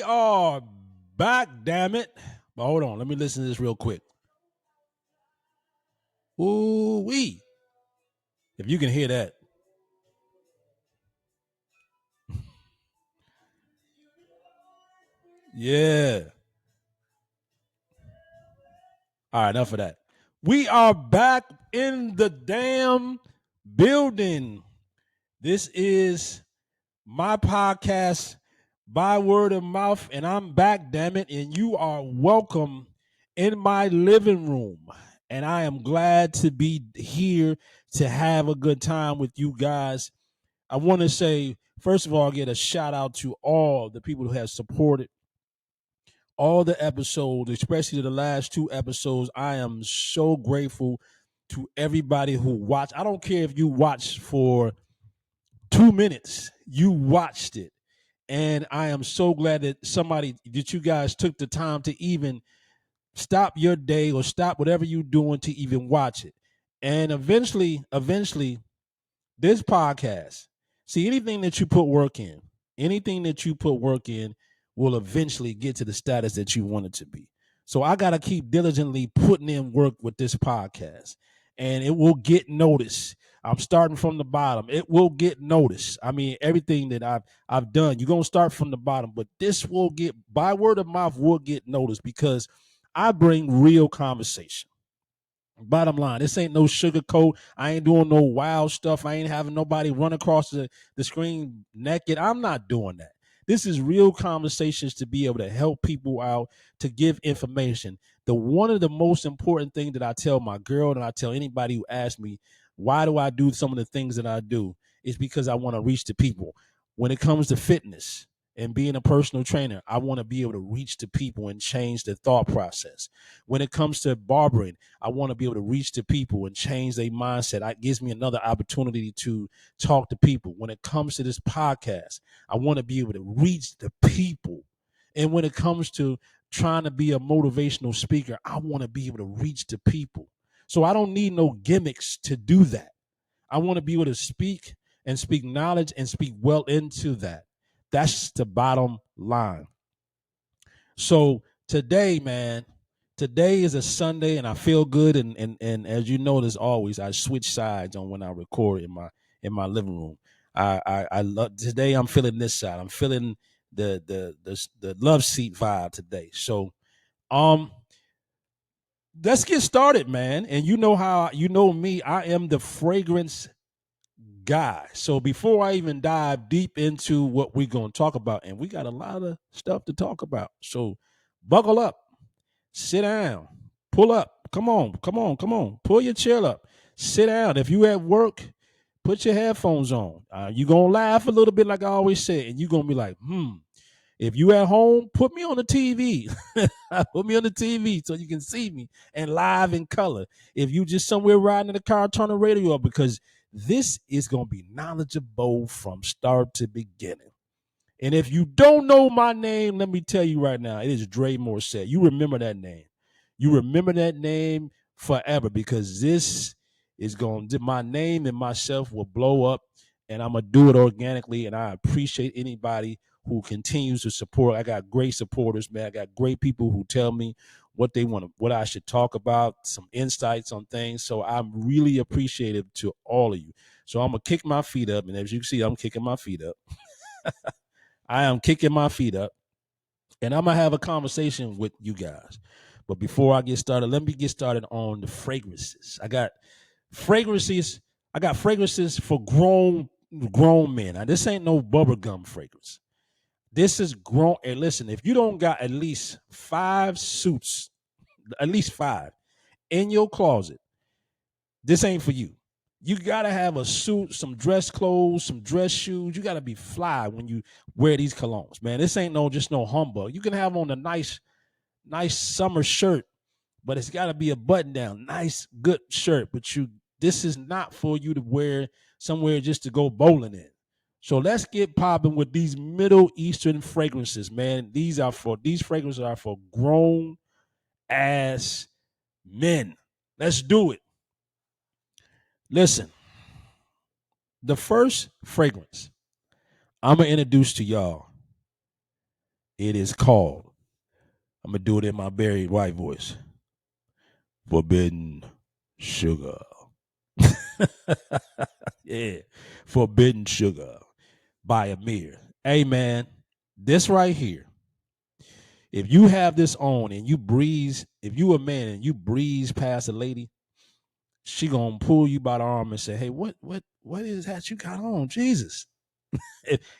are back, damn it. But hold on, let me listen to this real quick. Ooh wee. If you can hear that. Yeah. All right, enough of that. We are back in the damn building. This is my podcast by word of mouth, and I'm back, damn it. And you are welcome in my living room. And I am glad to be here to have a good time with you guys. I want to say, first of all, get a shout out to all the people who have supported all the episodes, especially the last two episodes. I am so grateful to everybody who watched. I don't care if you watched for 2 minutes, you watched it. And I am so glad that you guys took the time to even stop your day or stop whatever you're doing to even watch it. And eventually, this podcast, see, anything that you put work in will eventually get to the status that you want it to be. So I got to keep diligently putting in work with this podcast, and it will get noticed. I'm starting from the bottom. It will get noticed. I mean, everything that I've done, you're going to start from the bottom, but this will get, by word of mouth, will get noticed because I bring real conversation. Bottom line, this ain't no sugar coat. I ain't doing no wild stuff. I ain't having nobody run across the screen naked. I'm not doing that. This is real conversations to be able to help people out, to give information. The one of the most important thing that I tell my girl and I tell anybody who asks me, why do I do some of the things that I do, is because I want to reach the people. When it comes to fitness and being a personal trainer, I want to be able to reach the people and change the thought process. When it comes to barbering, I want to be able to reach the people and change their mindset. It gives me another opportunity to talk to people. When it comes to this podcast, I want to be able to reach the people. And when it comes to trying to be a motivational speaker, I want to be able to reach the people. So I don't need no gimmicks to do that. I want to be able to speak and speak knowledge and speak well into that. That's the bottom line. So today, man, today is a Sunday and I feel good. And as you notice, always I switch sides on when I record in my living room. I love today. I'm feeling this side. I'm feeling the love seat vibe today. So um let's get started, man. And you know how you know me. I am the fragrance guy. So before I even dive deep into what we're going to talk about, and we got a lot of stuff to talk about. So buckle up, sit down, pull up. Come on. Pull your chair up, sit down. If you at work, put your headphones on. You're going to laugh a little bit like I always say, and you're going to be like, If you at home, put me on the TV. Put me on the TV so you can see me and live in color. If you just somewhere riding in the car, turn the radio up because this is going to be knowledgeable from start to beginning. And if you don't know my name, let me tell you right now, it is Dre Morissette. You remember that name. You remember that name forever because this is going to, my name and myself will blow up and I'm going to do it organically. And I appreciate anybody who continues to support. I got great supporters, man. I got great people who tell me what they want, what I should talk about, some insights on things. So I'm really appreciative to all of you. So I'm going to kick my feet up. And as you can see, I'm kicking my feet up. I am kicking my feet up and I'm going to have a conversation with you guys. But before I get started, let me get started on the fragrances. Fragrances. I got fragrances for grown men. Now, this ain't no bubblegum fragrance. This is grown. And listen, if you don't got at least 5 suits, at least 5 in your closet, this ain't for you. You gotta have a suit, some dress clothes, some dress shoes. You gotta be fly when you wear these colognes, man. This ain't just no humbug. You can have on a nice summer shirt, but it's gotta be a button down, nice, good shirt. But this is not for you to wear somewhere just to go bowling in. So let's get popping with these Middle Eastern fragrances, man. These fragrances are for grown ass men. Let's do it. Listen, the first fragrance I'm going to introduce to y'all It is called, I'm going to do it in my Barry White voice, Forbidden Sugar. Yeah, Forbidden Sugar by Amir. Hey, man, this right here, if you have this on and you breeze, if you a man and you breeze past a lady, she gonna pull you by the arm and say, "Hey, what is that you got on, Jesus?"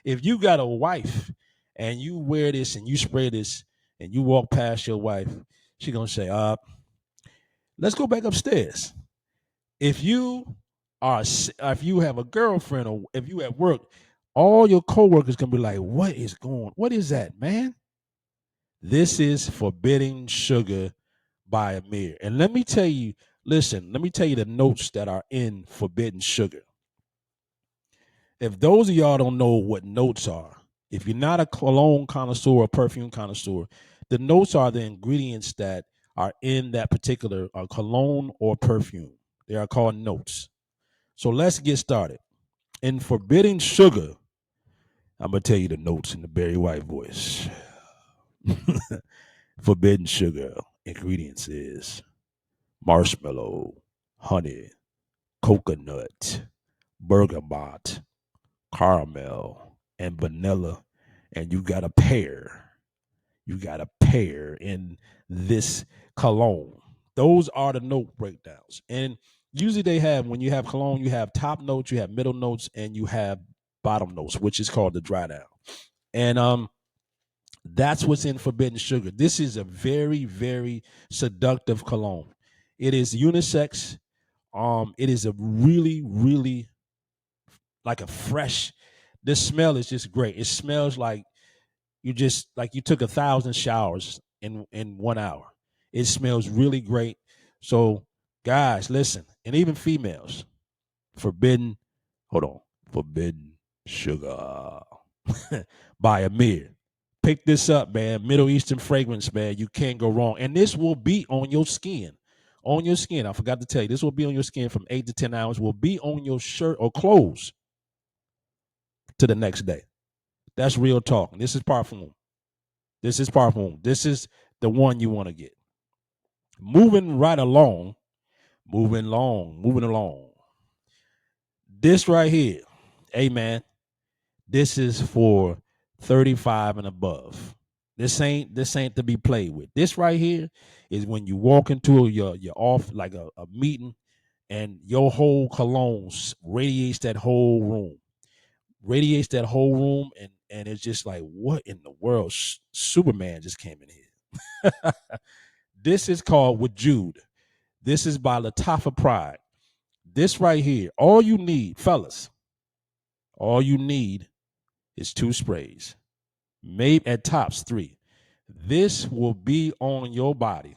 If you got a wife and you wear this and you spray this and you walk past your wife, she gonna say, let's go back upstairs." If you if you have a girlfriend or if you at work, all your coworkers gonna be like, what is that, man? This is Forbidden Sugar by Amir. And let me tell you, listen, let me tell you the notes that are in Forbidden Sugar. If those of y'all don't know what notes are, if you're not a cologne connoisseur or perfume connoisseur, the notes are the ingredients that are in that particular cologne or perfume. They are called notes. So let's get started. In Forbidden Sugar, I'm going to tell you the notes in the Barry White voice. Forbidden Sugar ingredients is marshmallow, honey, coconut, bergamot, caramel, and vanilla. And you got a pear. You got a pear in this cologne. Those are the note breakdowns. And usually they have, when you have cologne, you have top notes, you have middle notes, and you have bottom notes, which is called the dry down. And that's what's in Forbidden Sugar. This is a very, very seductive cologne. It is unisex. It is a really, really like a fresh. This smell is just great. It smells like you took 1,000 showers in 1 hour. It smells really great. So, guys, listen, and even females, Forbidden, hold on, Forbidden Sugar by Amir. Pick this up, man. Middle Eastern fragrance, man. You can't go wrong. And this will be on your skin. On your skin. I forgot to tell you, this will be on your skin from 8 to 10 hours. Will be on your shirt or clothes to the next day. That's real talk. This is Parfum. This is Parfum. This is the one you want to get. Moving right along. Moving along. This right here, hey man, this is for 35 and above. This ain't to be played with. This right here is when you walk into your off like a meeting and your whole cologne radiates that whole room. And it's just like, what in the world? Superman just came in here. This is called Wujud. This is by Lattafa Pride. This right here, all you need, fellas, all you need is 2 sprays. Maybe at tops 3. This will be on your body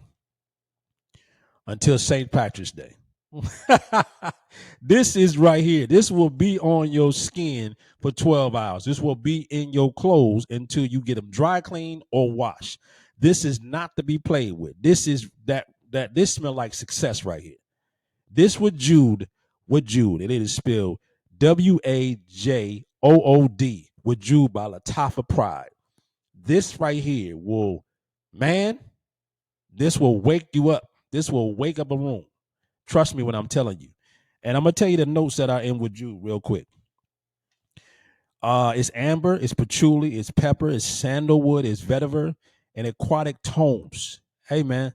until St. Patrick's Day. This is right here. This will be on your skin for 12 hours. This will be in your clothes until you get them dry clean or wash. This is not to be played with. This is this smell like success right here. This with Jude, and it is spelled Wajood, with Jude by Lattafa Pride. This right here will, man, this will wake you up. This will wake up a room. Trust me when I'm telling you. And I'm gonna tell you the notes that are in Wujud real quick. It's amber, it's patchouli, it's pepper, it's sandalwood, it's vetiver, and aquatic tones. Hey man,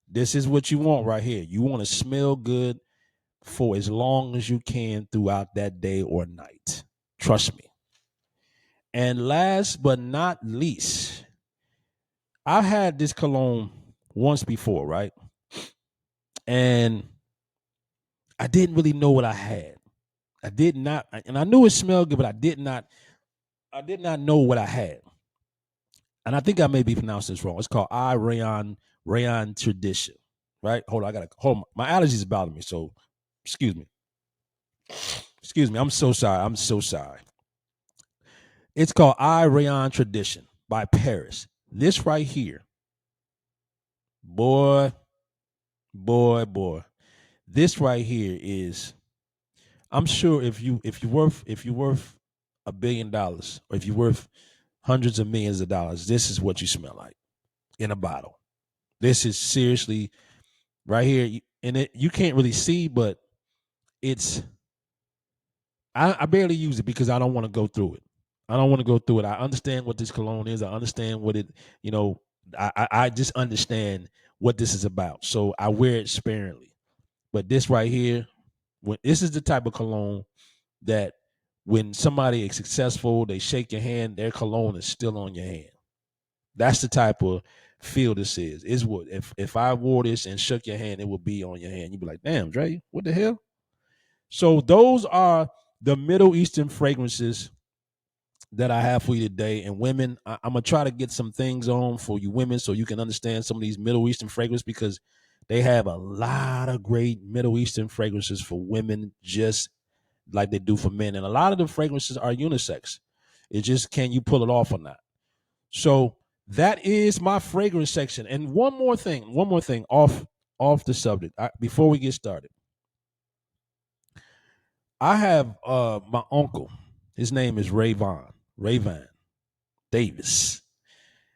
this is what you want right here. You want to smell good for as long as you can throughout that day or night. Trust me. And last but not least, I had this cologne once before, right? And I didn't really know what I had. I did not, and I knew it smelled good, but I did not know what I had. And I think I may be pronouncing this wrong. It's called Rayon Tradition, right? Hold on, I gotta hold on. My allergies are bothering me, so excuse me. Excuse me. I'm so sorry. It's called Rayon Tradition by Paris. This right here, boy. This right here is, I'm sure if you're worth $1 billion, or if you're worth hundreds of millions of dollars. This is what you smell like in a bottle. This is seriously right here. And you can't really see, but it's, I barely use it because I don't want to go through it. I don't want to go through it. I understand what this cologne is. I understand what it, you know, I just understand what this is about. So I wear it sparingly. But this right here, when this is the type of cologne that when somebody is successful, they shake your hand, their cologne is still on your hand. That's the type of feel this is. Is what if I wore this and shook your hand, it would be on your hand. You'd be like, damn, Dre, what the hell? So those are the Middle Eastern fragrances that I have for you today. And women, I'm gonna try to get some things on for you women so you can understand some of these Middle Eastern fragrances, because they have a lot of great Middle Eastern fragrances for women, just like they do for men. And a lot of the fragrances are unisex. It just, can you pull it off or not? So that is my fragrance section. And one more thing off the subject before we get started. I have my uncle. His name is Rayvan Davis.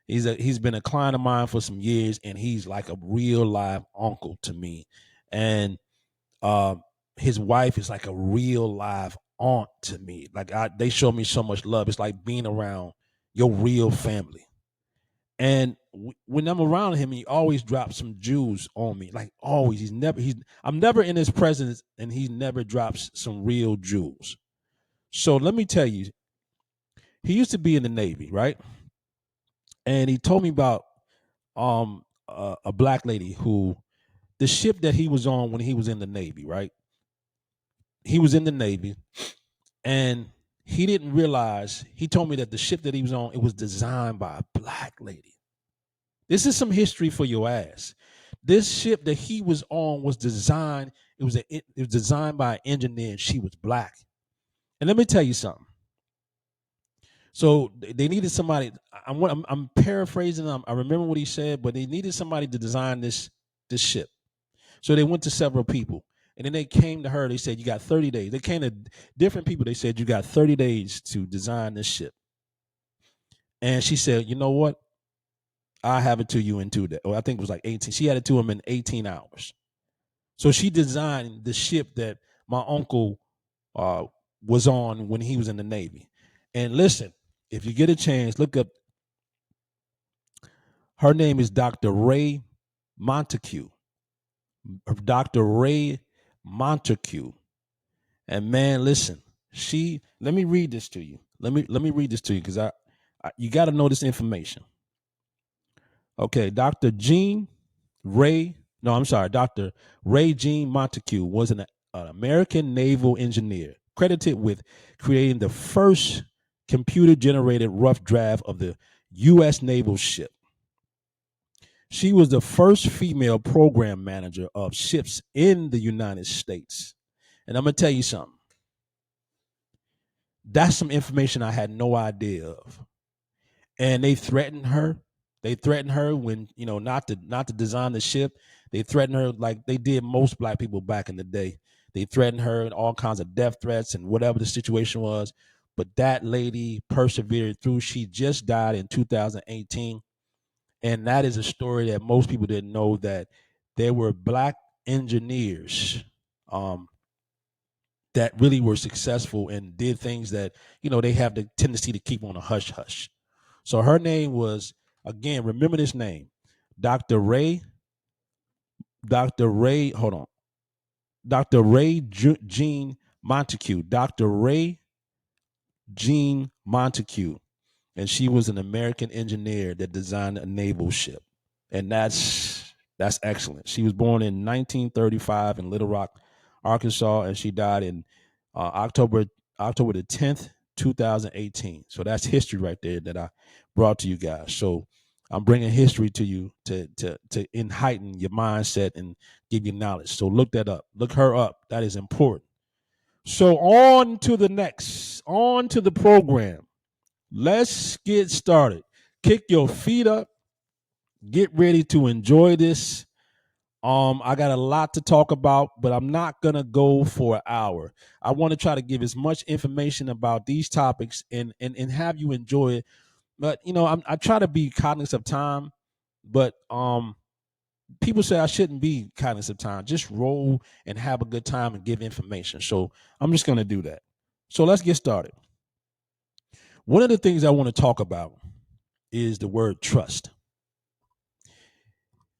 He's been a client of mine for some years, and he's like a real live uncle to me. And his wife is like a real live aunt to me. Like they show me so much love. It's like being around your real family. And when I'm around him, he always drops some jewels on me. Like always, I'm never in his presence, and he never drops some real jewels. So let me tell you, he used to be in the Navy, right? And he told me about a black lady who, the ship that he was on when he was in the Navy, right? He was in the Navy, and he didn't realize. He told me that the ship that he was on, it was designed by a black lady. This is some history for your ass. This ship that he was on was designed. It was designed by an engineer, and she was black. And let me tell you something. So they needed somebody. I'm paraphrasing. I remember what he said, but they needed somebody to design this ship. So they went to several people, and then they came to her. They said, "You got 30 days." They came to different people. They said, "You got 30 days to design this ship." And she said, "You know what? I have it to you in 2 days." Or I think it was like 18. She had it to him in 18 hours. So she designed the ship that my uncle was on when he was in the Navy. And listen, if you get a chance, look up. Her name is Dr. Ray Montague. Dr. Ray Montague. And man, listen, let me read this to you. Let me read this to you, because you got to know this information. Okay, Dr. Ray Jean Montague was an American naval engineer credited with creating the first computer-generated rough draft of the U.S. naval ship. She was the first female program manager of ships in the United States. And I'm going to tell you something. That's some information I had no idea of. And they threatened her. They threatened her when, not to design the ship. They threatened her like they did most black people back in the day. They threatened her and all kinds of death threats and whatever the situation was. But that lady persevered through. She just died in 2018. And that is a story that most people didn't know, that there were black engineers that really were successful and did things that, they have the tendency to keep on a hush hush. So her name was, again, remember this name, Dr. Ray, hold on. Dr. Ray Jean Montague, Dr. Ray Jean Montague. And she was an American engineer that designed a naval ship. And that's excellent. She was born in 1935 in Little Rock, Arkansas, and she died in October the 10th, 2018. So that's history right there that I brought to you guys. So I'm bringing history to you to heighten your mindset and give you knowledge. So look that up. Look her up. That is important. So on to the program. Let's get started. Kick your feet up. Get ready to enjoy this. I got a lot to talk about, but I'm not gonna go for an hour. I want to try to give as much information about these topics and have you enjoy it, But I try to be cognizant of time, but people say I shouldn't be cognizant of time. Just roll and have a good time and give information. So I'm just gonna do that. So let's get started. One of the things I want to talk about is the word trust.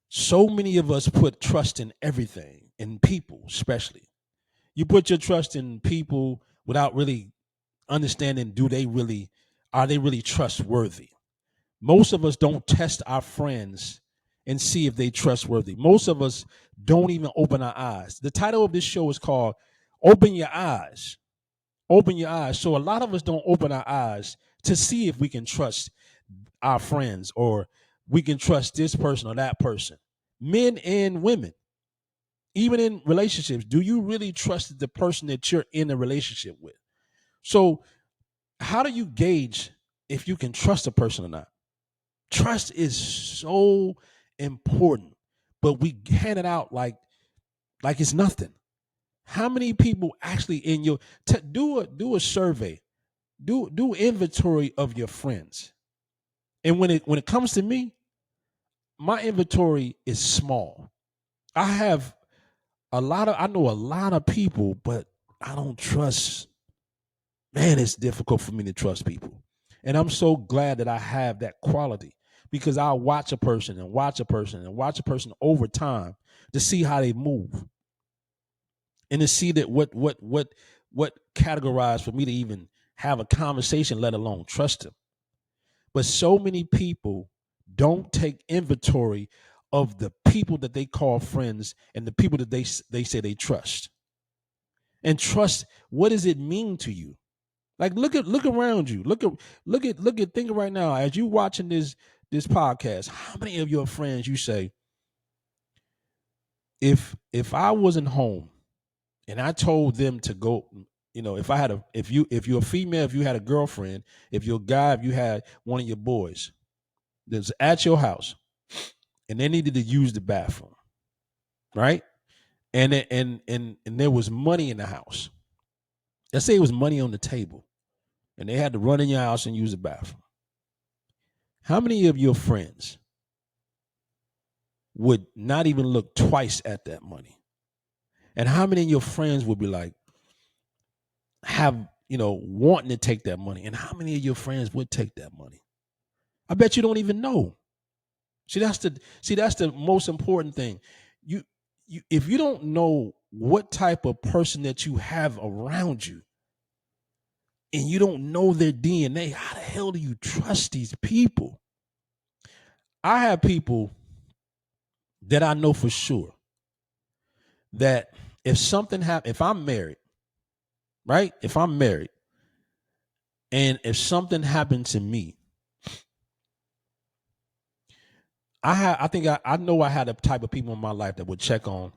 So many of us put trust in everything, in people, especially. You put your trust in people without really understanding, are they really trustworthy? Most of us don't test our friends and see if they trustworthy. Most of us don't even open our eyes. The title of this show is called Open Your Eyes. Open your eyes. So a lot of us don't open our eyes to see if we can trust our friends or we can trust this person or that person. Men and women, even in relationships, do you really trust the person that you're in a relationship with? So how do you gauge if you can trust a person or not? Trust is so important, but we hand it out like it's nothing. How many people actually in your do a survey, do inventory of your friends, and when it comes to me, my inventory is small. I know a lot of people, but I don't trust. Man, it's difficult for me to trust people. And I'm so glad that I have that quality because I'll watch a person and watch a person and watch a person over time to see how they move and to see that what categorized for me to even have a conversation, let alone trust them. But so many people don't take inventory of the people that they call friends and the people that they say they trust. And trust, what does it mean to you? Like look around you. Look at think right now as you watching this podcast. How many of your friends you say, if I wasn't home and I told them to go, if I had if you're a female, if you had a girlfriend, if you're a guy, if you had one of your boys that's at your house and they needed to use the bathroom, right? And there was money in the house. Let's say it was money on the table, and they had to run in your house and use the bathroom. How many of your friends would not even look twice at that money? And how many of your friends would be like, wanting to take that money? And how many of your friends would take that money? I bet you don't even know. That's the most important thing. You if you don't know what type of person that you have around you and you don't know their DNA, how the hell do you trust these people? I have people that I know for sure that if something happens, if I'm married, right? If I'm married and if something happened to me, I know I had a type of people in my life that would check on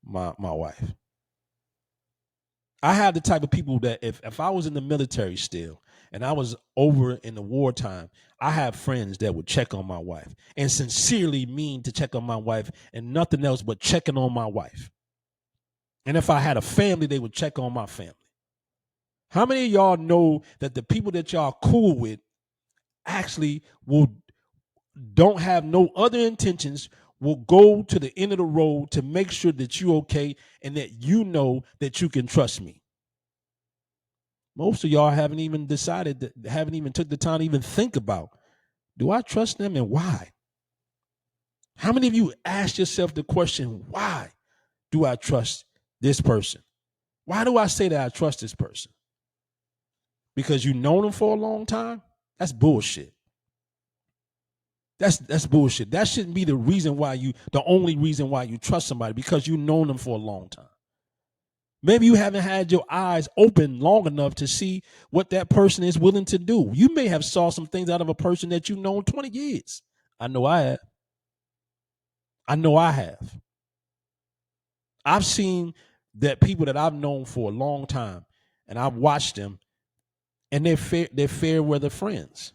my wife. I have the type of people that if I was in the military still and I was over in the wartime, I have friends that would check on my wife and sincerely mean to check on my wife and nothing else but checking on my wife. And if I had a family, they would check on my family. How many of y'all know that the people that y'all cool with actually don't have no other intentions, will go to the end of the road to make sure that you're okay and that you know that you can trust me? Most of y'all haven't even haven't even took the time to even think about, do I trust them and why? How many of you ask yourself the question, why do I trust this person? Why do I say that I trust this person? Because you know them for a long time? That's bullshit. That's bullshit. That shouldn't be the only reason why you trust somebody, because you've known them for a long time. Maybe you haven't had your eyes open long enough to see what that person is willing to do. You may have saw some things out of a person that you've known 20 years. I know I have. I've seen that people that I've known for a long time, and I've watched them, and they're fair weather friends.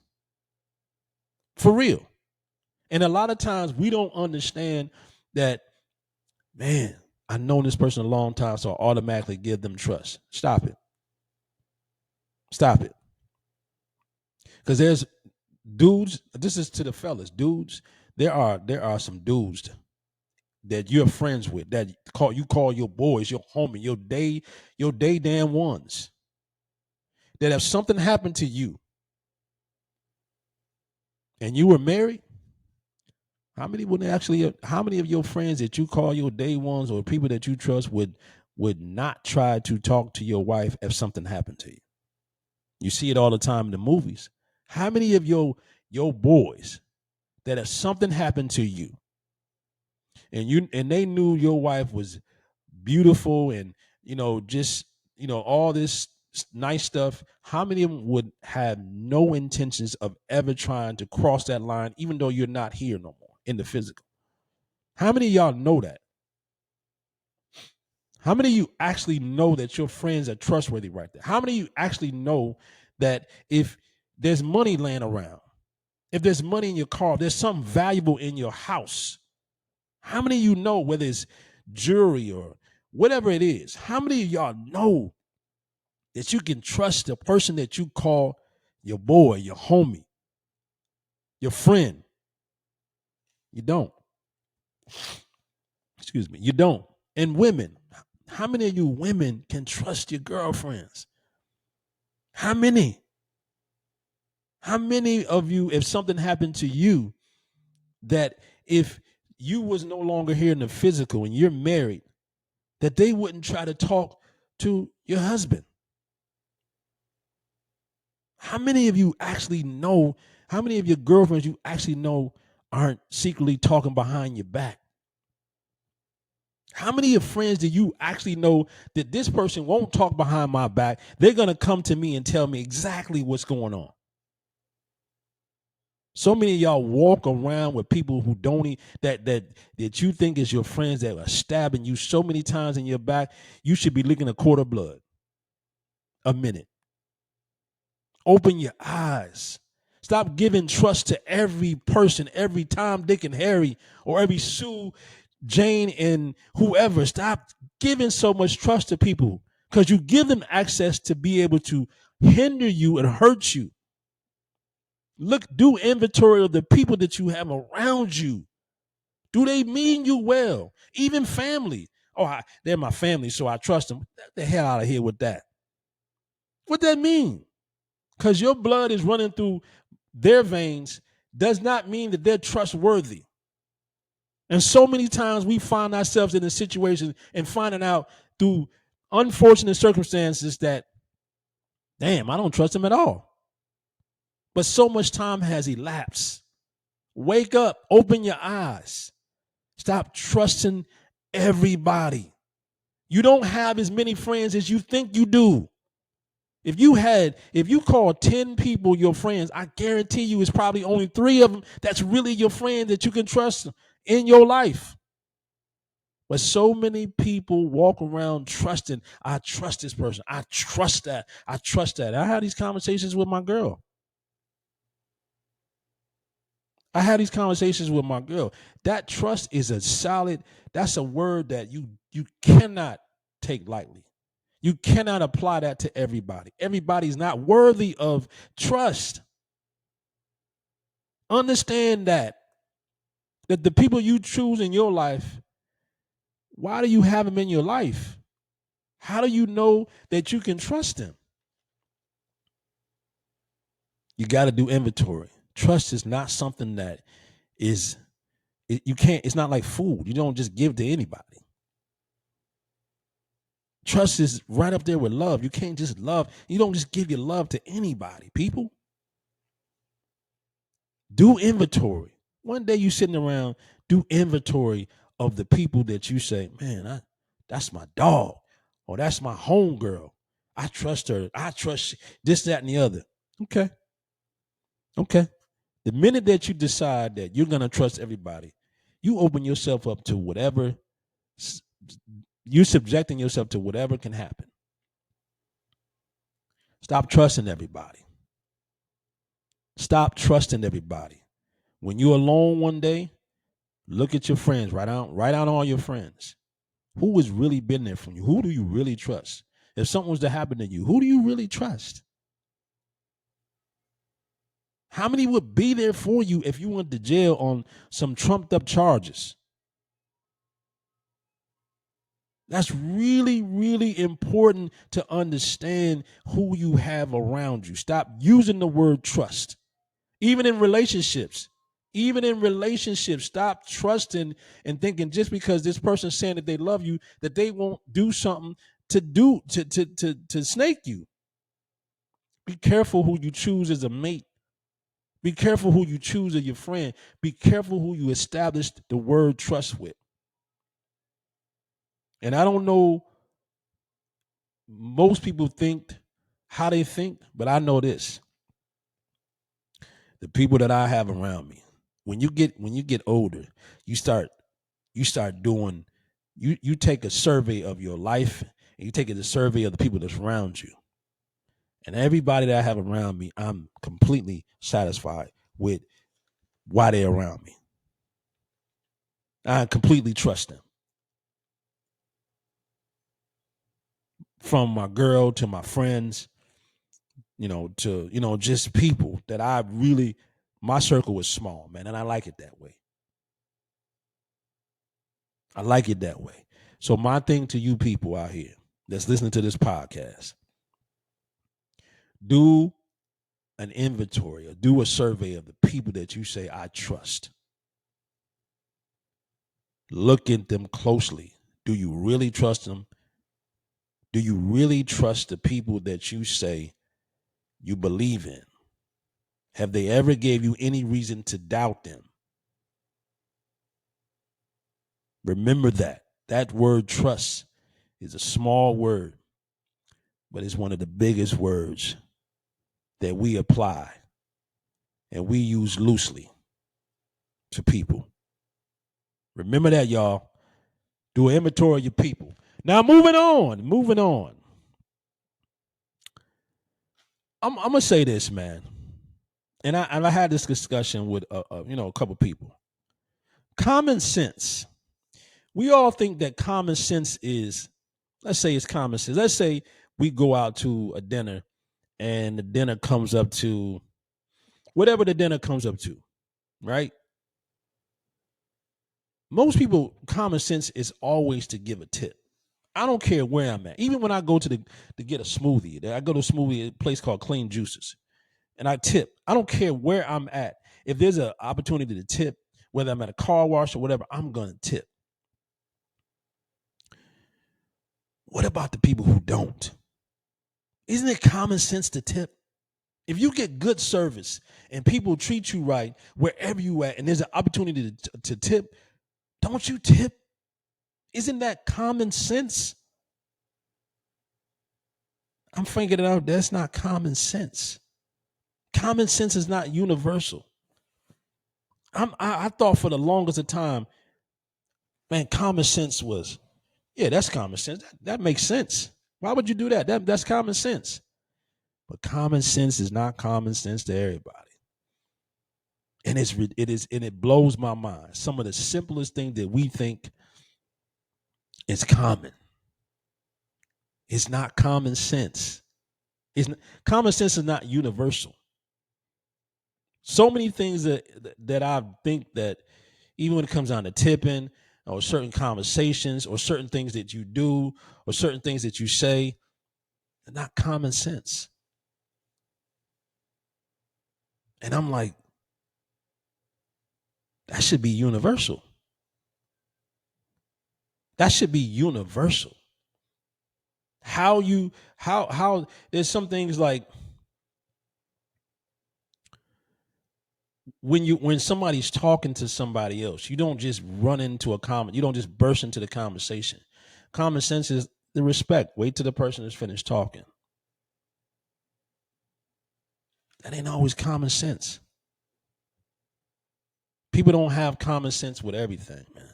For real. And a lot of times we don't understand that, man, I've known this person a long time, so I automatically give them trust. Stop it. Because dudes, this is to the fellas, dudes. There are some dudes that you're friends with that call your boys, your homie, your day damn ones. That if something happened to you and you were married, how many of your friends that you call your day ones or people that you trust would not try to talk to your wife if something happened to you? You see it all the time in the movies. How many of your boys that if something happened to you and they knew your wife was beautiful and just all this nice stuff, how many of them would have no intentions of ever trying to cross that line even though you're not here no more in the physical? How many of y'all know that? How many of you actually know that your friends are trustworthy right there? How many of you actually know that if there's money laying around, if there's money in your car, if there's something valuable in your house, how many of you know, whether it's jewelry or whatever it is, how many of y'all know that you can trust the person that you call your boy, your homie, your friend? You don't. Excuse me. You don't. And women, how many of you women can trust your girlfriends? How many? How many of you, if something happened to you, that if you was no longer here in the physical and you're married, that they wouldn't try to talk to your husband? How many of you actually know, how many of your girlfriends you actually know aren't secretly talking behind your back? How many of your friends do you actually know that this person won't talk behind my back? They're going to come to me and tell me exactly what's going on. So many of y'all walk around with people who don't that you think is your friends that are stabbing you so many times in your back. You should be licking a quart of blood a minute. Open your eyes. Stop giving trust to every person, every Tom, Dick, and Harry, or every Sue, Jane, and whoever. Stop giving so much trust to people because you give them access to be able to hinder you and hurt you. Do inventory of the people that you have around you. Do they mean you well? Even family. Oh, they're my family, so I trust them. Get the hell out of here with that. What that mean? Because your blood is running through their veins does not mean that they're trustworthy. And so many times we find ourselves in a situation and finding out through unfortunate circumstances that, damn, I don't trust them at all. But so much time has elapsed. Wake up, open your eyes. Stop trusting everybody. You don't have as many friends as you think you do. If you call 10 people your friends, I guarantee you it's probably only 3 of them that's really your friend that you can trust in your life. But so many people walk around trusting, I trust this person. I trust that. I trust that. I had these conversations with my girl. That trust is that's a word that you cannot take lightly. You cannot apply that to everybody. Everybody's not worthy of trust. Understand that the people you choose in your life, why do you have them in your life? How do you know that you can trust them? You got to do inventory. Trust is not something that you can't, it's not like food. You don't just give to anybody. Trust is right up there with love. You can't just love. You don't just give your love to anybody, people. Do inventory. One day you sitting around, do inventory of the people that you say, man, that's my dog, or that's my homegirl. I trust her. I trust this, that, and the other. Okay. The minute that you decide that you're going to trust everybody, you open yourself up to whatever, you're subjecting yourself to whatever can happen. Stop trusting everybody. Stop trusting everybody. When you're alone one day, look at your friends. Write out all your friends. Who has really been there for you? Who do you really trust? If something was to happen to you, who do you really trust? How many would be there for you if you went to jail on some trumped up charges? That's really, really important to understand who you have around you. Stop using the word trust. Even in relationships. Even in relationships, stop trusting and thinking just because this person's saying that they love you, that they won't do something to snake you. Be careful who you choose as a mate. Be careful who you choose as your friend. Be careful who you establish the word trust with. And I don't know, most people think how they think, but I know this. The people that I have around me, when you get older, you start doing, you take a survey of your life and you take a survey of the people that's around you. And everybody that I have around me, I'm completely satisfied with why they're around me. I completely trust them. From my girl to my friends, to, just people that I really, my circle is small, man. And I like it that way. I like it that way. So my thing to you people out here that's listening to this podcast, do an inventory or do a survey of the people that you say I trust. Look at them closely. Do you really trust them? Do you really trust the people that you say you believe in? Have they ever gave you any reason to doubt them? Remember that word trust is a small word, but it's one of the biggest words that we apply and we use loosely to people. Remember that, y'all. Do an inventory of your people. Now, moving on. I'm gonna say this, man, and I had this discussion with a couple people. Common sense. We all think that common sense is, let's say it's common sense. Let's say we go out to a dinner and the dinner comes up to whatever the dinner comes up to, right? Most people, common sense is always to give a tip. I don't care where I'm at. Even when I go to get a smoothie, I go to a smoothie, a place called Clean Juices, and I tip. I don't care where I'm at. If there's an opportunity to tip, whether I'm at a car wash or whatever, I'm going to tip. What about the people who don't? Isn't it common sense to tip? If you get good service and people treat you right wherever you at, and there's an opportunity to tip, don't you tip? Isn't that common sense? I'm figuring it out. That's not common sense. Common sense is not universal. I thought for the longest of time, man, common sense was, yeah, that's common sense. That makes sense. Why would you do that? That's common sense. But common sense is not common sense to everybody. And it blows my mind. Some of the simplest things that we think is common. It's not common sense. Common sense is not universal. So many things that I think that even when it comes down to tipping or certain conversations or certain things that you do or certain things that you say, they're not common sense. And I'm like, that should be universal. That should be universal. How there's some things like when somebody's talking to somebody else, you don't just you don't just burst into the conversation. Common sense is the respect. Wait till the person is finished talking. That ain't always common sense. People don't have common sense with everything, man.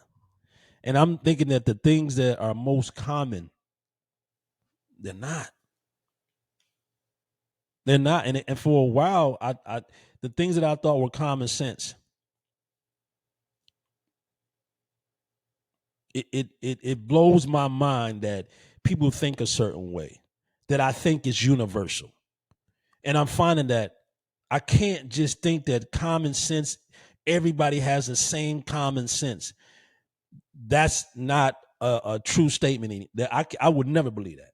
And I'm thinking that the things that are most common, they're not. They're not. And for a while, I the things that I thought were common sense, it blows my mind that people think a certain way that I think is universal. And I'm finding that I can't just think that common sense, everybody has the same common sense. That's not a true statement. That I would never believe that.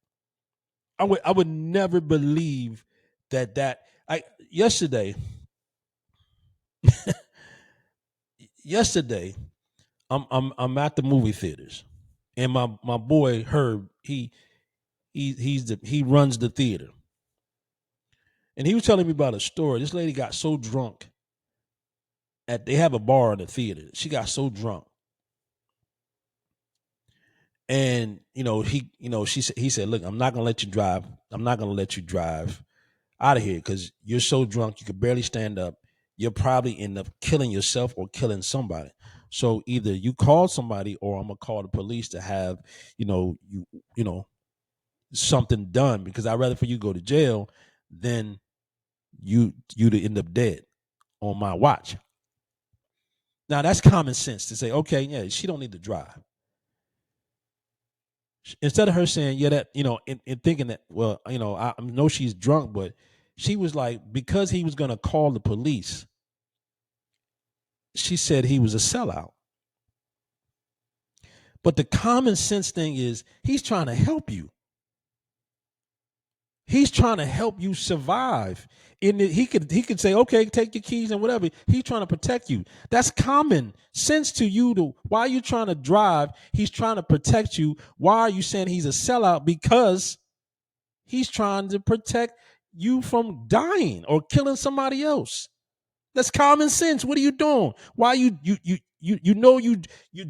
I would never believe that. I yesterday yesterday I'm at the movie theaters, and my boy Herb, he runs the theater, and he was telling me about a story. This lady got so drunk they have a bar in the theater. She got so drunk, and he said, "Look, I'm not gonna let you drive. I'm not gonna let you drive out of here because you're so drunk you could barely stand up. You'll probably end up killing yourself or killing somebody. So either you call somebody or I'm gonna call the police to have you know something done because I'd rather for you go to jail than you to end up dead on my watch." Now that's common sense to say, okay, yeah, she don't need to drive. Instead of her saying, yeah, that, and thinking that, well, I know she's drunk, but she was like, because he was going to call the police, she said he was a sellout. But the common sense thing is he's trying to help you. He's trying to help you survive. He could say, okay, take your keys and whatever. He's trying to protect you. That's common sense to you. Why are you trying to drive? He's trying to protect you. Why are you saying he's a sellout? Because he's trying to protect you from dying or killing somebody else. That's common sense. What are you doing? Why you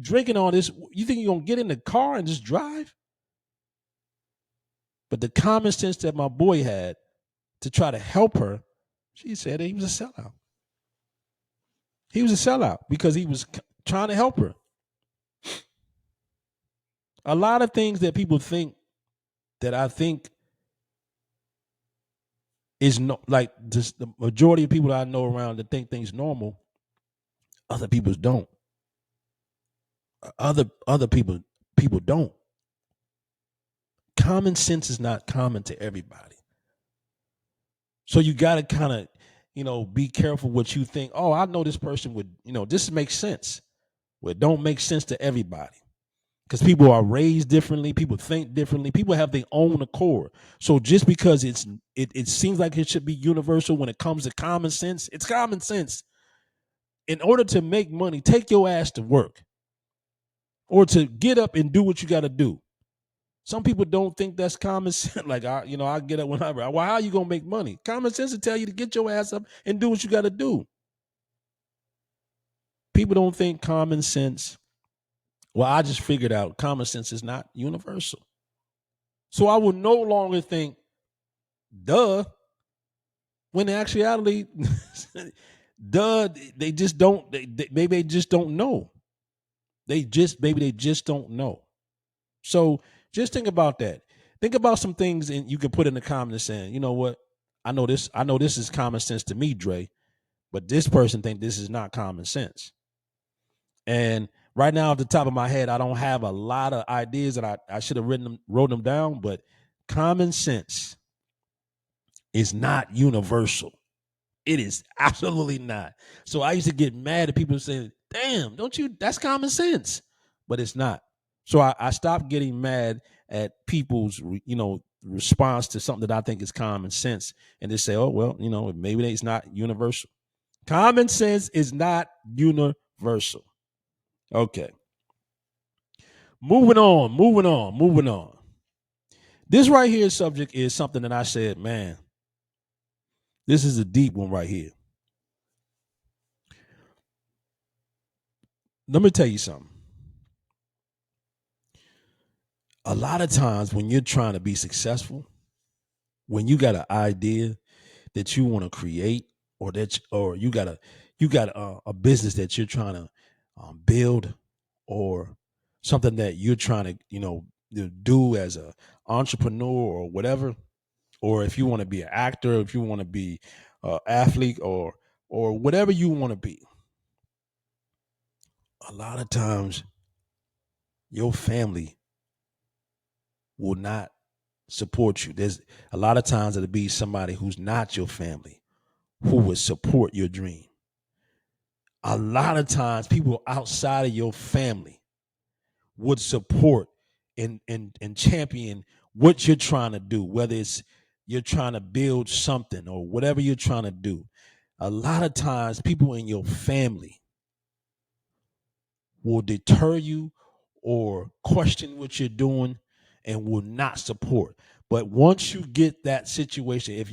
drinking all this? You think you're gonna get in the car and just drive? But the common sense that my boy had to try to help her, she said he was a sellout. He was a sellout because he was trying to help her. A lot of things that people think that I think is no, like just the majority of people that I know around that think things normal, other people don't. Other people don't. Common sense is not common to everybody. So you got to kind of, be careful what you think. Oh, I know this person would, this makes sense. Well, it don't make sense to everybody because people are raised differently. People think differently. People have their own accord. So just because it seems like it should be universal when it comes to common sense, it's common sense. In order to make money, take your ass to work or to get up and do what you got to do. Some people don't think that's common sense. Like I get up whenever. Well, how are you gonna make money? Common sense will tell you to get your ass up and do what you got to do. People don't think common sense. Well, I just figured out common sense is not universal. So I will no longer think, duh, when in actuality, duh, they just don't. Maybe they just don't know. Maybe they just don't know. So just think about that. Think about some things and you can put in the comments saying, you know what? I know this is common sense to me, Dre, but this person think this is not common sense. And right now, off the top of my head, I don't have a lot of ideas that I should have wrote them down, but common sense is not universal. It is absolutely not. So I used to get mad at people saying, damn, don't you, that's common sense. But it's not. So I stopped getting mad at people's, response to something that I think is common sense and just say, oh, well, maybe it's not universal. Common sense is not universal. Okay. Moving on. This right here subject is something that I said, man, this is a deep one right here. Let me tell you something. A lot of times when you're trying to be successful, when you got an idea that you want to create, or you got a business that you're trying to build, or something that you're trying to do as a entrepreneur or whatever, or if you want to be an actor, if you want to be an athlete, or whatever you want to be, a lot of times your family will not support you. There's a lot of times it'll be somebody who's not your family who would support your dream. A lot of times people outside of your family would support and champion what you're trying to do, whether it's you're trying to build something or whatever you're trying to do. A lot of times people in your family will deter you or question what you're doing and will not support. But once you get that situation, if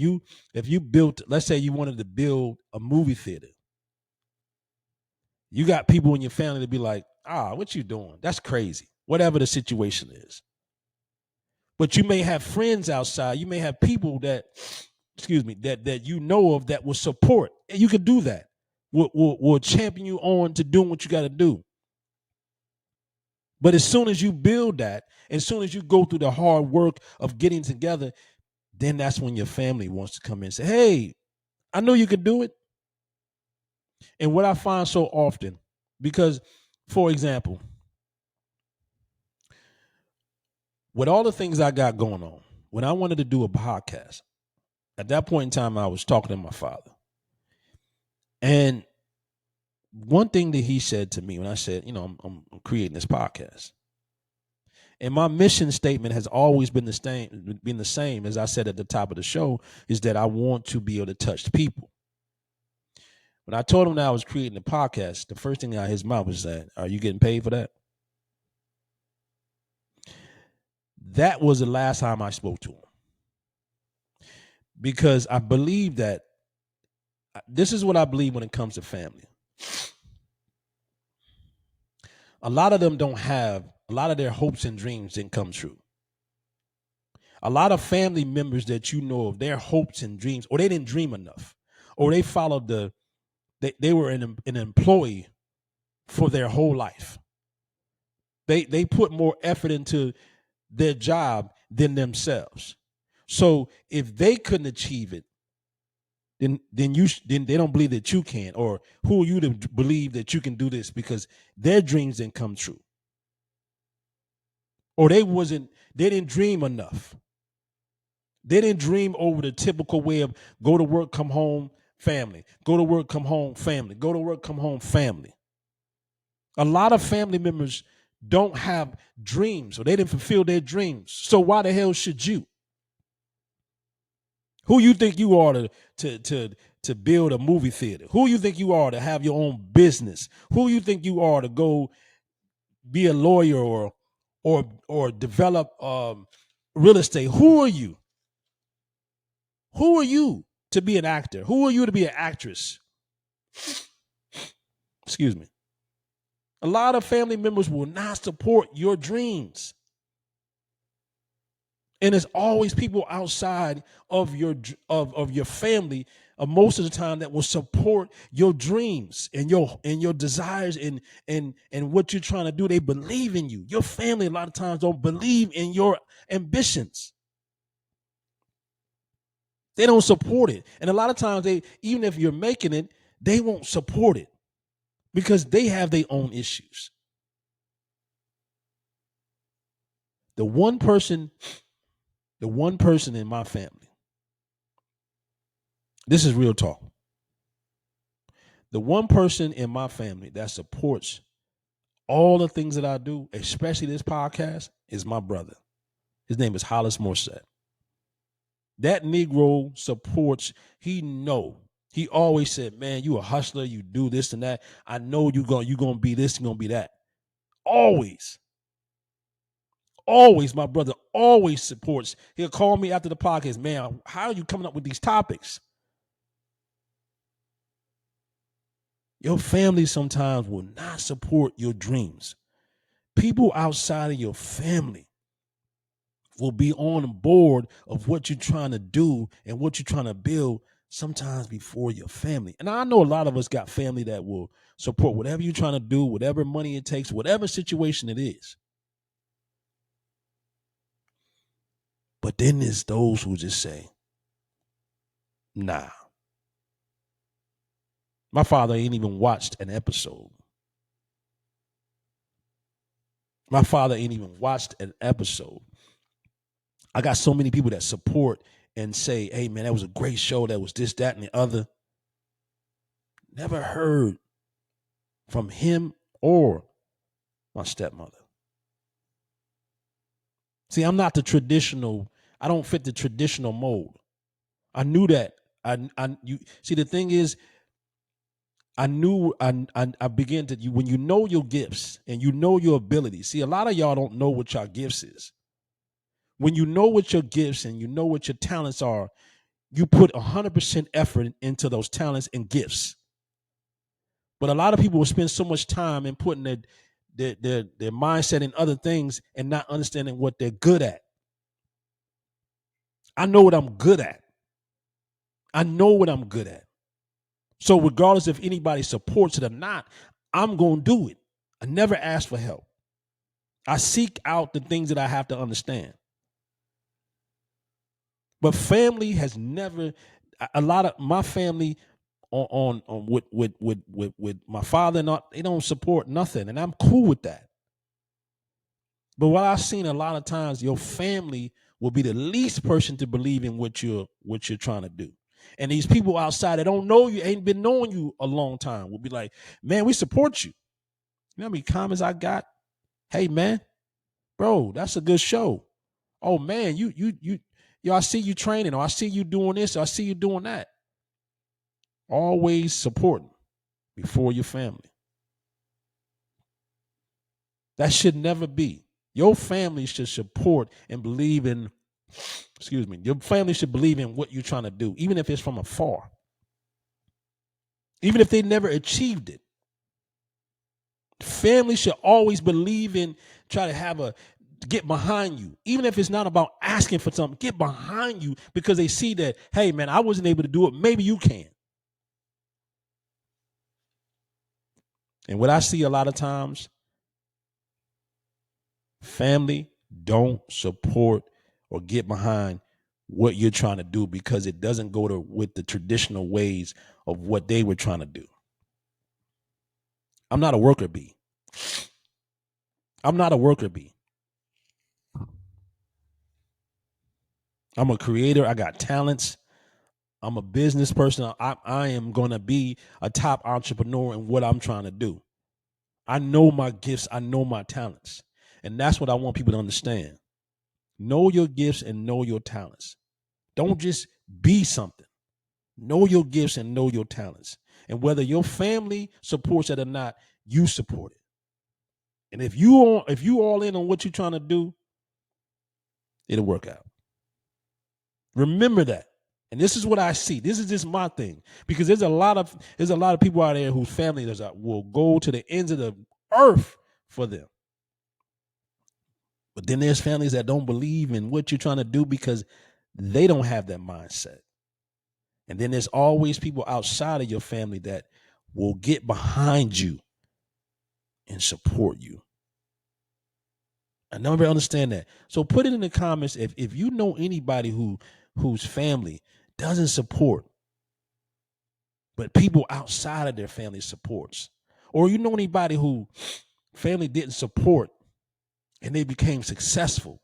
you built, let's say you wanted to build a movie theater, you got people in your family to be like, what you doing? That's crazy. Whatever the situation is. But you may have friends outside. You may have people that, that you know of that will support. And you can do that. Will champion you on to doing what you got to do. But as soon as you build that, as soon as you go through the hard work of getting together, then that's when your family wants to come in and say, hey, I know you can do it. And what I find so often, because, for example, with all the things I got going on, when I wanted to do a podcast, at that point in time, I was talking to my father. And one thing that he said to me when I said, I'm creating this podcast. And my mission statement has always been the same as I said at the top of the show, is that I want to be able to touch people. When I told him that I was creating a podcast, the first thing out of his mouth was that, are you getting paid for that? That was the last time I spoke to him. Because I believe that this is what I believe when it comes to family. A lot of them don't have, a lot of their hopes and dreams didn't come true. A lot of family members that you know of, their hopes and dreams, or they didn't dream enough, or they followed they were an employee for their whole life. They put more effort into their job than themselves. So if they couldn't achieve it, then they don't believe that you can, or who are you to believe that you can do this because their dreams didn't come true, or they didn't dream enough. They didn't dream over the typical way of go to work, come home, family, go to work, come home, family, go to work, come home, family. A lot of family members don't have dreams, or they didn't fulfill their dreams. So why the hell should you? Who you think you are to build a movie theater? Who you think you are to have your own business? Who you think you are to go be a lawyer or develop real estate? Who are you? Who are you to be an actor? Who are you to be an actress? Excuse me. A lot of family members will not support your dreams. And there's always people outside of your family most of the time that will support your dreams and your desires and what you're trying to do. They believe in you. Your family a lot of times don't believe in your ambitions. They don't support it. And a lot of times even if you're making it, they won't support it because they have their own issues. The one person in my family, this is real talk. The one person in my family that supports all the things that I do, especially this podcast, is my brother. His name is Hollis Morset. That Negro supports, he always said, man, you a hustler, you do this and that. I know you're gonna be this, you're gonna be that. Always, my brother always supports. He'll call me after the podcast, man, how are you coming up with these topics? Your family sometimes will not support your dreams. People outside of your family will be on board of what you're trying to do and what you're trying to build sometimes before your family. And I know a lot of us got family that will support whatever you're trying to do, whatever money it takes, whatever situation it is. But then there's those who just say, nah. My father ain't even watched an episode. My father ain't even watched an episode. I got so many people that support and say, hey, man, that was a great show. That was this, that, and the other. Never heard from him or my stepmother. See, I'm not the traditional, I don't fit the traditional mold. I knew that. You see, the thing is, I knew I began to when you know your gifts and you know your abilities. See, a lot of y'all don't know what your gifts is. When you know what your gifts and you know what your talents are, you put 100% effort into those talents and gifts. But a lot of people will spend so much time in putting their mindset in other things and not understanding what they're good at. I know what I'm good at. I know what I'm good at. So regardless if anybody supports it or not, I'm going to do it. I never ask for help. I seek out the things that I have to understand. But family has never, a lot of my family on with my father and all, they don't support nothing, and I'm cool with that. But what I've seen a lot of times, your family will be the least person to believe in what you're trying to do. And these people outside that don't know you, ain't been knowing you a long time, will be like, man, we support you. You know how many comments I got? Hey man, bro, that's a good show. Oh man, I see you training, or I see you doing this, or I see you doing that. Always supporting before your family. That should never be. Your family should support and believe in, your family should believe in what you're trying to do, even if it's from afar. Even if they never achieved it. Family should always believe in, try to have get behind you. Even if it's not about asking for something, get behind you because they see that, hey man, I wasn't able to do it. Maybe you can. And what I see a lot of times, family don't support or get behind what you're trying to do because it doesn't go with the traditional ways of what they were trying to do. I'm not a worker bee. I'm not a worker bee. I'm a creator. I got talents. I'm a business person. I am going to be a top entrepreneur in what I'm trying to do. I know my gifts. I know my talents. And that's what I want people to understand. Know your gifts and know your talents. Don't just be something. Know your gifts and know your talents. And whether your family supports it or not, you support it. And if you all in on what you're trying to do, it'll work out. Remember that. And this is what I see. This is just my thing. Because there's a lot of people out there whose family will go to the ends of the earth for them. But then there's families that don't believe in what you're trying to do because they don't have that mindset. And then there's always people outside of your family that will get behind you and support you. I never understand that. So put it in the comments if you know anybody whose family doesn't support, but people outside of their family supports. Or you know anybody who family didn't support and they became successful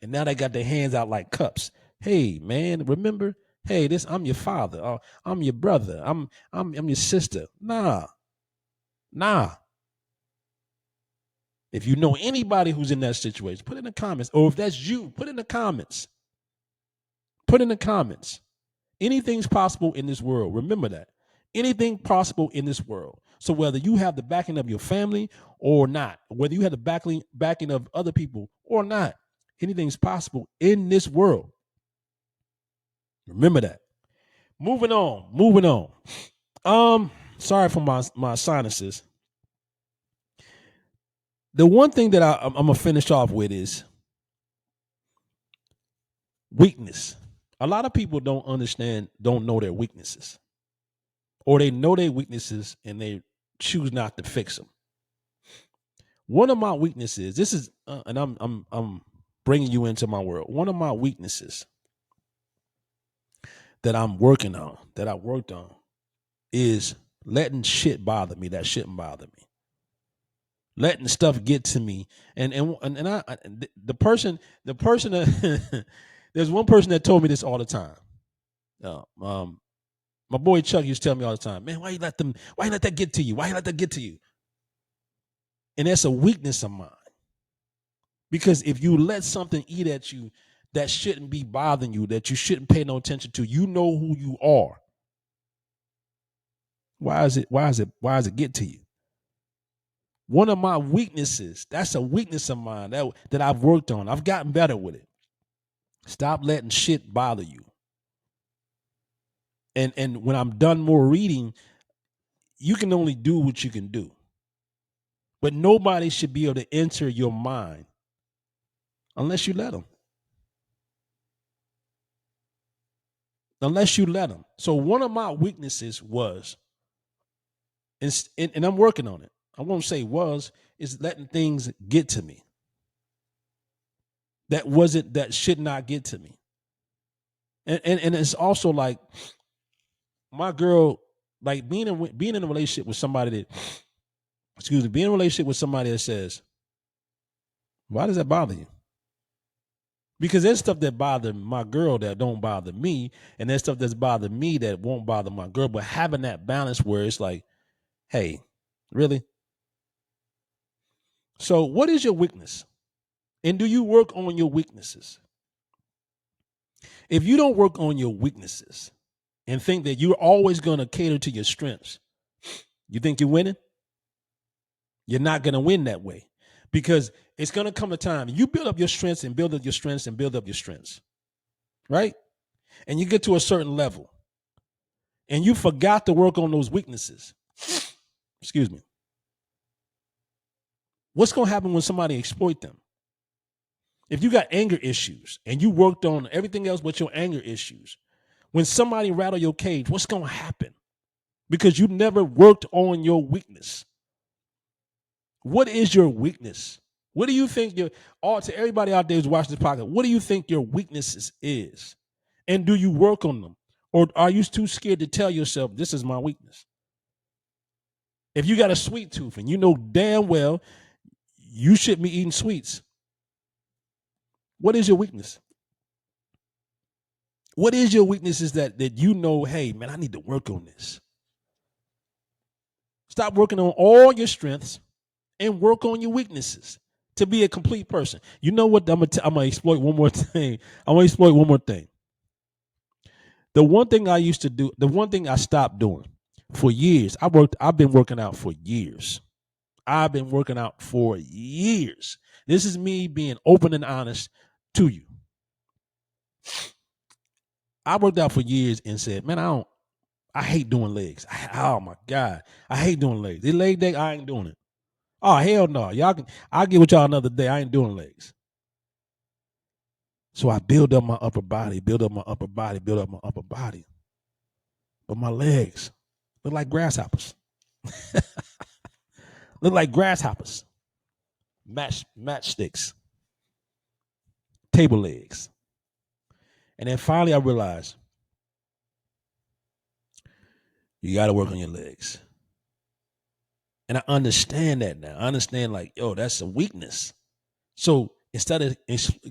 and now they got their hands out like cups. Hey man, remember? Hey, I'm your father. I'm your brother. I'm your sister. Nah. If you know anybody who's in that situation, put in the comments. Or if that's you, put in the comments. Put in the comments. Anything's possible in this world. Remember that. Anything possible in this world. So whether you have the backing of your family or not, whether you have the backing of other people or not, anything's possible in this world. Remember that. Moving on. Sorry for my sinuses. The one thing that I'm gonna finish off with is weakness. A lot of people don't know their weaknesses, or they know their weaknesses and they choose not to fix them. One of my weaknesses, this is, and I'm bringing you into my world. One of my weaknesses that I worked on, is letting shit bother me that shouldn't bother me. Letting stuff get to me, and I the person that there's one person that told me this all the time. My boy Chuck used to tell me all the time, man, why you let that get to you? Why you let that get to you? And that's a weakness of mine. Because if you let something eat at you that shouldn't be bothering you, that you shouldn't pay no attention to, you know who you are. Why is it get to you? One of my weaknesses, that's a weakness of mine that I've worked on. I've gotten better with it. Stop letting shit bother you. And when I'm done more reading, you can only do what you can do. But nobody should be able to enter your mind unless you let them. Unless you let them. So one of my weaknesses was, and I'm working on it. I won't say is letting things get to me. That should not get to me. And it's also like my girl, like being in a relationship with somebody being in a relationship with somebody that says, why does that bother you? Because there's stuff that bother my girl that don't bother me, and there's stuff that's bothered me that won't bother my girl. But having that balance where it's like, hey, really? So what is your weakness? And do you work on your weaknesses? If you don't work on your weaknesses and think that you're always going to cater to your strengths, you think you're winning? You're not going to win that way, because it's going to come a time you build up your strengths and build up your strengths and build up your strengths, right? And you get to a certain level and you forgot to work on those weaknesses. Excuse me. What's going to happen when somebody exploit them? If you got anger issues and you worked on everything else but your anger issues, when somebody rattle your cage, what's going to happen? Because you never worked on your weakness. What is your weakness? What do you think to everybody out there who's watching this podcast, what do you think your weaknesses is? And do you work on them? Or are you too scared to tell yourself, this is my weakness? If you got a sweet tooth and you know damn well you shouldn't be eating sweets, what is your weakness? What is your weakness is that you know, hey, man, I need to work on this. Stop working on all your strengths and work on your weaknesses to be a complete person. You know what? I'm gonna exploit one more thing. I'm gonna exploit one more thing. The one thing I used to do, the one thing I stopped doing for years, I've been working out for years. I've been working out for years. This is me being open and honest to you. I worked out for years and said, man, I hate doing legs. Oh my God. I hate doing legs. This leg day, I ain't doing it. Oh, hell no. I'll get with y'all another day. I ain't doing legs. So I build up my upper body. But my legs look like grasshoppers. Look like grasshoppers. Matchsticks. Table legs. And then finally I realized you got to work on your legs. And I understand that now. I understand like, yo, that's a weakness. So instead of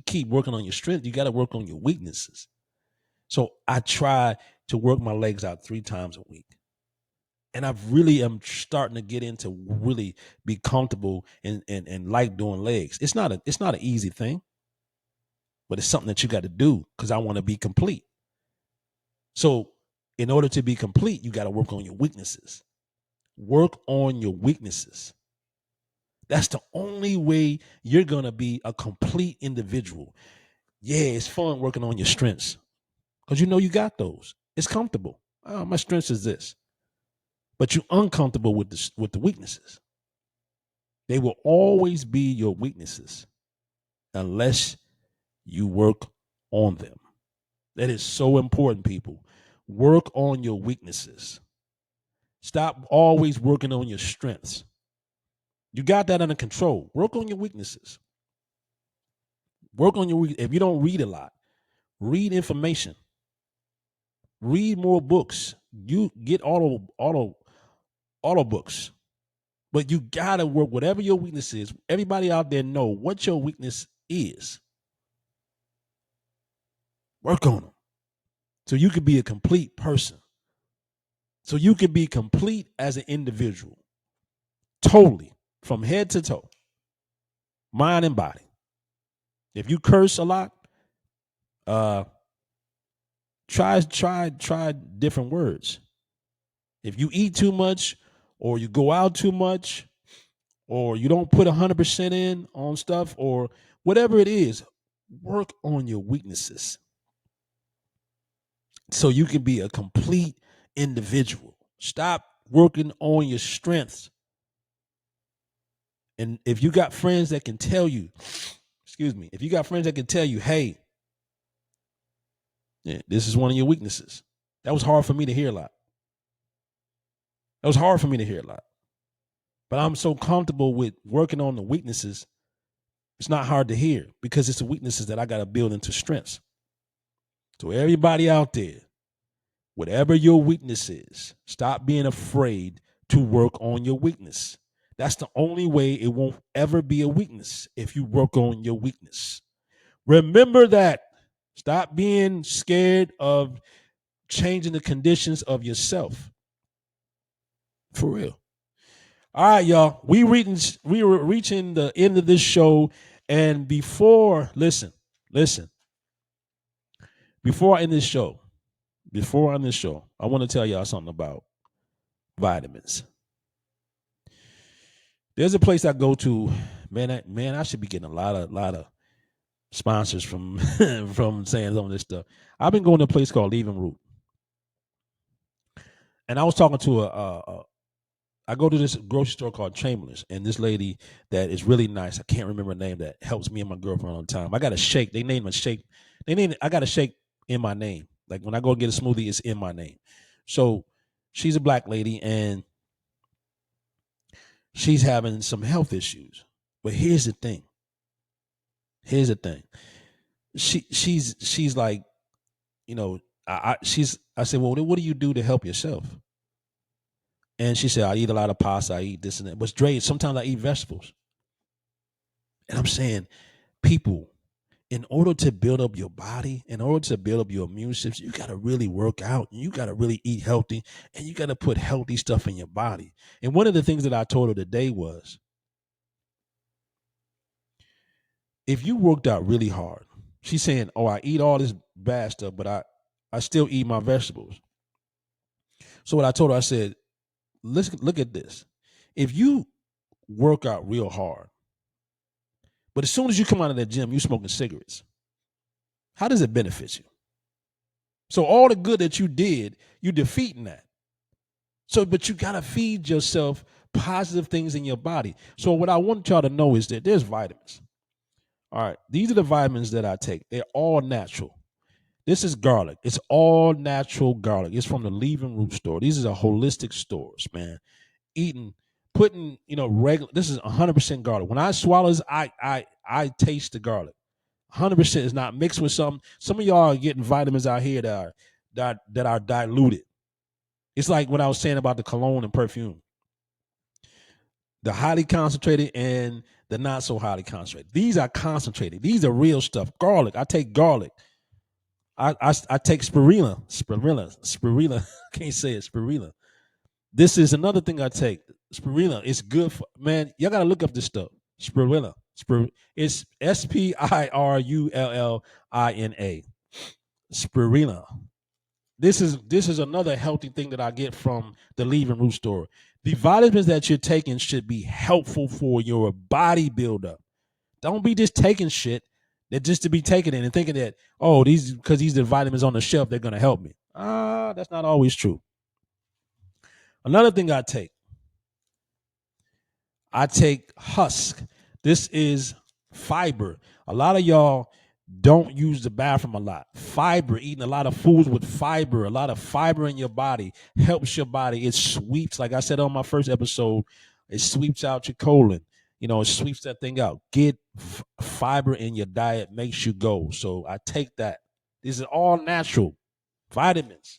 keep working on your strength, you got to work on your weaknesses. So I try to work my legs out 3 times a week. And I really am starting to get into really be comfortable and like doing legs. It's not an easy thing, but it's something that you got to do because I want to be complete. So in order to be complete, you got to work on your weaknesses. Work on your weaknesses. That's the only way you're going to be a complete individual. Yeah, it's fun working on your strengths because you know you got those. It's comfortable. Oh, my strengths is this. But you're uncomfortable with the weaknesses. They will always be your weaknesses unless you work on them. That is so important, people. Work on your weaknesses. Stop always working on your strengths. You got that under control. Work on your weaknesses. Work on your, if you don't read a lot, read information. Read more books. You get auto books. But you gotta work whatever your weakness is. Everybody out there know what your weakness is. Work on them. So you could be a complete person. So you can be complete as an individual, totally, from head to toe, mind and body. If you curse a lot, uh, try different words. If you eat too much, or you go out too much, or you don't put 100% in on stuff, or whatever it is, work on your weaknesses so you can be a complete individual. Stop working on your strengths. And if you got friends that can tell you, excuse me, if you got friends that can tell you, hey, yeah, this is one of your weaknesses. That was hard for me to hear a lot. That was hard for me to hear a lot. But I'm so comfortable with working on the weaknesses. It's not hard to hear because it's the weaknesses that I got to build into strengths. So everybody out there, whatever your weakness is, stop being afraid to work on your weakness. That's the only way it won't ever be a weakness if you work on your weakness. Remember that. Stop being scared of changing the conditions of yourself. For real. All right, y'all. We were reaching the end of this show. And before I end this show, I want to tell y'all something about vitamins. There's a place I go to, man. I should be getting a lot of sponsors from from saying some of this stuff. I've been going to a place called Leaving Root, and I was talking to I go to this grocery store called Chamberlain's, and this lady that is really nice. I can't remember her name. That helps me and my girlfriend all the time. I got a shake. They name a shake. I got a shake in my name. Like when I go get a smoothie, it's in my name. So she's a black lady, and she's having some health issues. But here's the thing. She's like, you know, I said, well, what do you do to help yourself? And she said, I eat a lot of pasta, I eat this and that. But Dre, sometimes I eat vegetables. And I'm saying, people, in order to build up your body, in order to build up your immune system, you got to really work out. You got to really eat healthy, and you got to put healthy stuff in your body. And one of the things that I told her today was, if you worked out really hard, she's saying, oh, I eat all this bad stuff, but I still eat my vegetables. So what I told her, I said, let's look at this. If you work out real hard, but as soon as you come out of that gym, you smoking cigarettes, how does it benefit you? So all the good that you did, you defeating that. So, but you got to feed yourself positive things in your body. So what I want y'all to know is that there's vitamins. All right. These are the vitamins that I take. They're all natural. This is garlic. It's all natural garlic. It's from the Leaving Root store. These are holistic stores, man. Putting, regular. This is 100% garlic. When I swallow this, I taste the garlic. 100% is not mixed with something. Some of y'all are getting vitamins out here that are diluted. It's like what I was saying about the cologne and perfume. The highly concentrated and the not so highly concentrated. These are concentrated. These are real stuff. Garlic. I take garlic. I take spirulina. Can't say it. Spirulina. This is another thing I take. Spirulina. It's good for, man. Y'all gotta look up this stuff. Spirulina. It's Spirullina. Spirulina. This is another healthy thing that I get from the Leaving Root store. The vitamins that you're taking should be helpful for your body buildup. Don't be just taking shit that just to be taking it and thinking that, oh, these are the vitamins on the shelf, they're gonna help me. That's not always true. Another thing I take husk. This is fiber. A lot of y'all don't use the bathroom a lot. Fiber, eating a lot of foods with fiber, a lot of fiber in your body helps your body. It sweeps, like I said on my first episode, it sweeps out your colon. It sweeps that thing out. Get fiber in your diet makes you go. So I take that. These are all natural vitamins.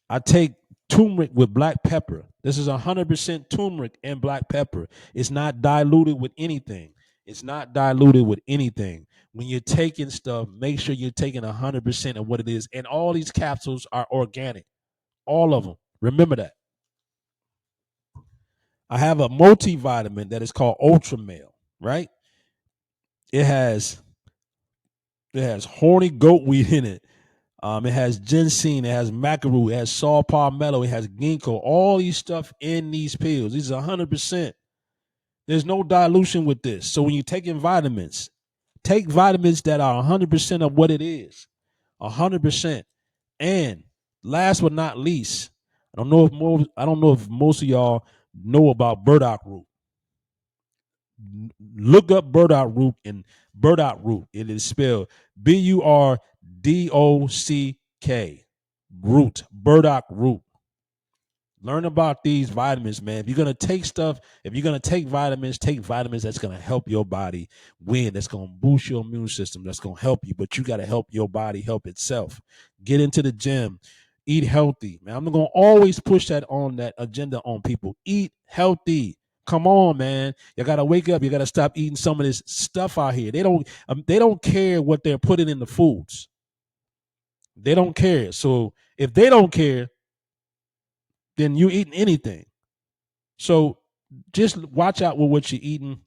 I take turmeric with black pepper. This is 100% turmeric and black pepper. It's not diluted with anything. When you're taking stuff, make sure you're taking 100% of what it is. And all these capsules are organic. all of them. Remember that. I have a multivitamin that is called Ultramel, right? It has horny goatweed in it. It has ginseng, it has macaroon, it has saw palmetto, it has ginkgo, all these stuff in these pills. These are 100%. There's no dilution with this. So when you're taking vitamins, take vitamins that are 100% of what it is. 100%. And last but not least, I don't know if most of y'all know about burdock root. Look up burdock root, and burdock root. It is spelled Burdock root. Burdock root. Learn about these vitamins, man. If you're gonna take vitamins that's gonna help your body win. That's gonna boost your immune system. That's gonna help you. But you gotta help your body help itself. Get into the gym. Eat healthy, man. I'm gonna always push that agenda on people. Eat healthy. Come on, man. You gotta wake up. You gotta stop eating some of this stuff out here. They don't care what they're putting in the foods. They don't care. So if they don't care, then you eating anything. So just watch out with what you're eating.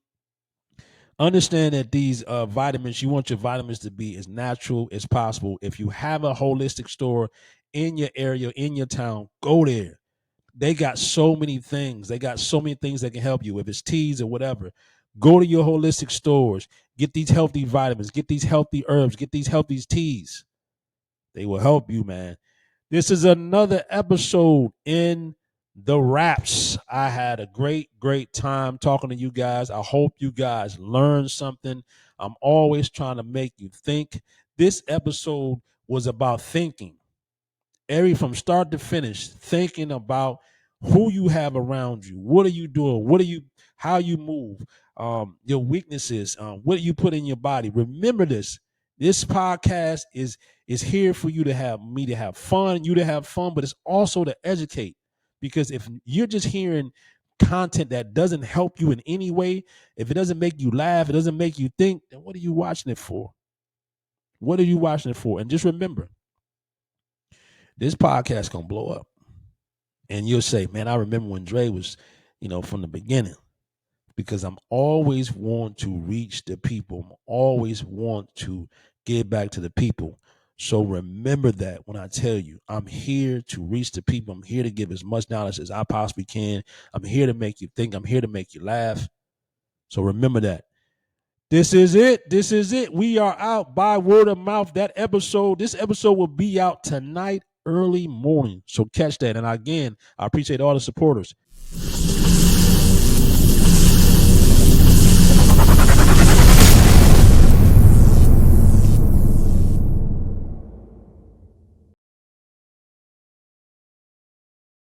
Understand that these vitamins, you want your vitamins to be as natural as possible. If you have a holistic store in your area, in your town, go there. They got so many things. They got so many things that can help you. If it's teas or whatever, go to your holistic stores. Get these healthy vitamins. Get these healthy herbs. Get these healthy teas. They will help you, man. This is another episode in the wraps. I had a great time talking to you guys. I hope you guys learned something. I'm always trying to make you think. This episode was about thinking. From start to finish, thinking about who you have around you. What are you doing? How you move, your weaknesses, what you put in your body. Remember this. This podcast is here for you to have fun, you to have fun, but it's also to educate. Because if you're just hearing content that doesn't help you in any way, if it doesn't make you laugh, it doesn't make you think, then what are you watching it for? What are you watching it for? And just remember, this podcast gonna blow up. And you'll say, man, I remember when Dre was, from the beginning. Because I'm always want to reach the people. I'm always want to give back to the people. So remember that when I tell you, I'm here to reach the people. I'm here to give as much knowledge as I possibly can. I'm here to make you think. I'm here to make you laugh. So remember that. This is it. We are out by word of mouth. This episode will be out tonight, early morning. So catch that. And again, I appreciate all the supporters.